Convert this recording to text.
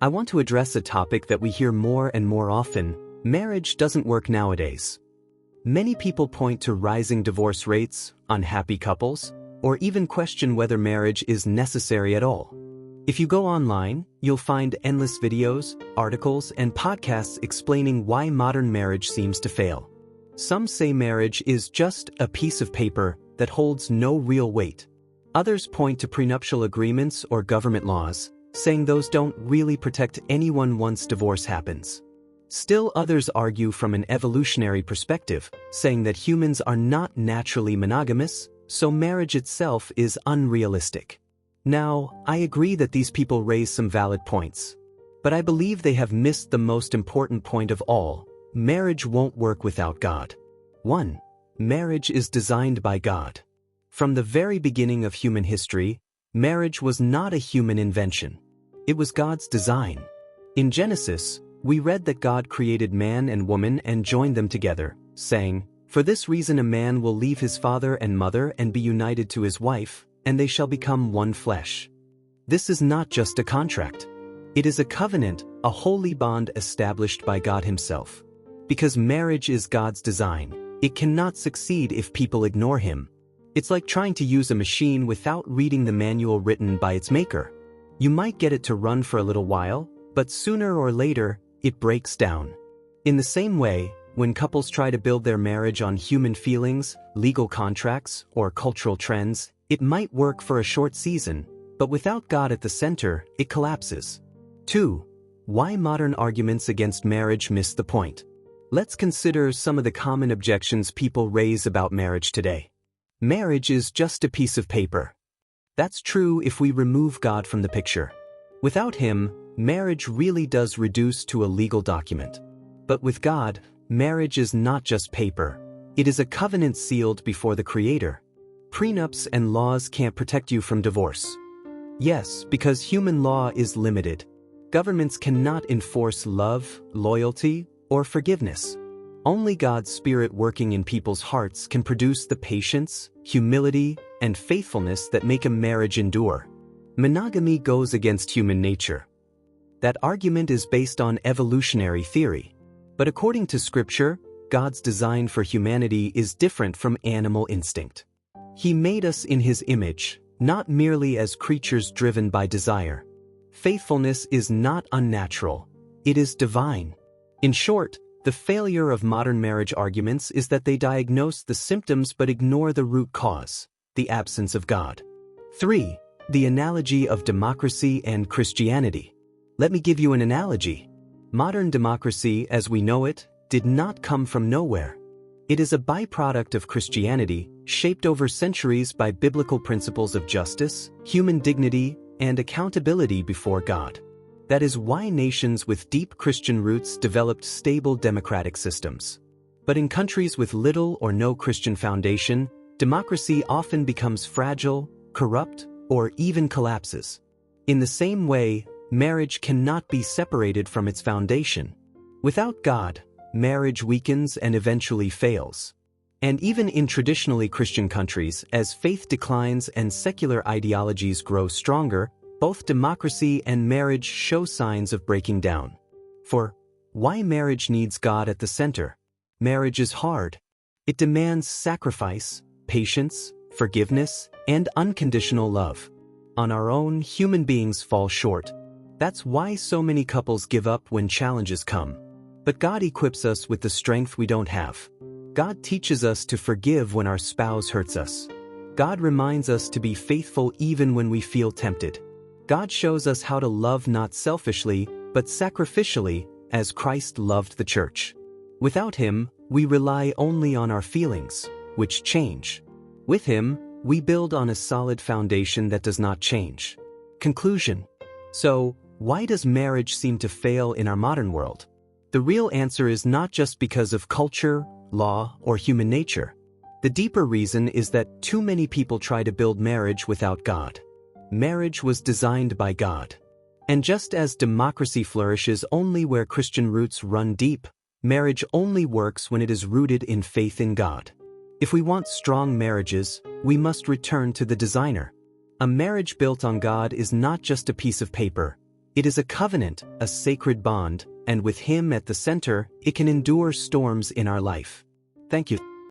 I want to address a topic that we hear more and more often: marriage doesn't work nowadays. Many people point to rising divorce rates, unhappy couples, or even question whether marriage is necessary at all. If you go online, you'll find endless videos, articles, and podcasts explaining why modern marriage seems to fail. Some say marriage is just a piece of paper that holds no real weight. Others point to prenuptial agreements or government laws, saying those don't really protect anyone once divorce happens. Still others argue from an evolutionary perspective, saying that humans are not naturally monogamous, so marriage itself is unrealistic. Now, I agree that these people raise some valid points. But I believe they have missed the most important point of all: marriage won't work without God. 1. Marriage is designed by God. From the very beginning of human history, marriage was not a human invention. It was God's design. In Genesis, we read that God created man and woman and joined them together, saying, "For this reason a man will leave his father and mother and be united to his wife, and they shall become one flesh." This is not just a contract. It is a covenant, a holy bond established by God Himself. Because marriage is God's design, it cannot succeed if people ignore Him. It's like trying to use a machine without reading the manual written by its maker. You might get it to run for a little while, but sooner or later, it breaks down. In the same way, when couples try to build their marriage on human feelings, legal contracts, or cultural trends, it might work for a short season, but without God at the center, it collapses. 2. Why modern arguments against marriage miss the point. Let's consider some of the common objections people raise about marriage today. Marriage is just a piece of paper. That's true if we remove God from the picture. Without Him, marriage really does reduce to a legal document. But with God, marriage is not just paper. It is a covenant sealed before the Creator. Prenups and laws can't protect you from divorce. Yes, because human law is limited. Governments cannot enforce love, loyalty, or forgiveness. Only God's Spirit working in people's hearts can produce the patience, humility, and faithfulness that make a marriage endure. Monogamy goes against human nature. That argument is based on evolutionary theory. But according to Scripture, God's design for humanity is different from animal instinct. He made us in His image, not merely as creatures driven by desire. Faithfulness is not unnatural, it is divine. In short, the failure of modern marriage arguments is that they diagnose the symptoms but ignore the root cause, the absence of God. 3. The analogy of democracy and Christianity. Let me give you an analogy. Modern democracy, as we know it, did not come from nowhere. It is a byproduct of Christianity, shaped over centuries by biblical principles of justice, human dignity, and accountability before God. That is why nations with deep Christian roots developed stable democratic systems. But in countries with little or no Christian foundation, democracy often becomes fragile, corrupt, or even collapses. In the same way, marriage cannot be separated from its foundation. Without God, marriage weakens and eventually fails. And even in traditionally Christian countries, as faith declines and secular ideologies grow stronger, both democracy and marriage show signs of breaking down. For why marriage needs God at the center? Marriage is hard. It demands sacrifice, patience, forgiveness, and unconditional love. On our own, human beings fall short. That's why so many couples give up when challenges come. But God equips us with the strength we don't have. God teaches us to forgive when our spouse hurts us. God reminds us to be faithful even when we feel tempted. God shows us how to love not selfishly, but sacrificially, as Christ loved the church. Without Him, we rely only on our feelings, which change. With Him, we build on a solid foundation that does not change. Conclusion. So, why does marriage seem to fail in our modern world? The real answer is not just because of culture, law, or human nature. The deeper reason is that too many people try to build marriage without God. Marriage was designed by God. And just as democracy flourishes only where Christian roots run deep, marriage only works when it is rooted in faith in God. If we want strong marriages, we must return to the designer. A marriage built on God is not just a piece of paper. It is a covenant, a sacred bond, and with Him at the center, it can endure storms in our life. Thank you.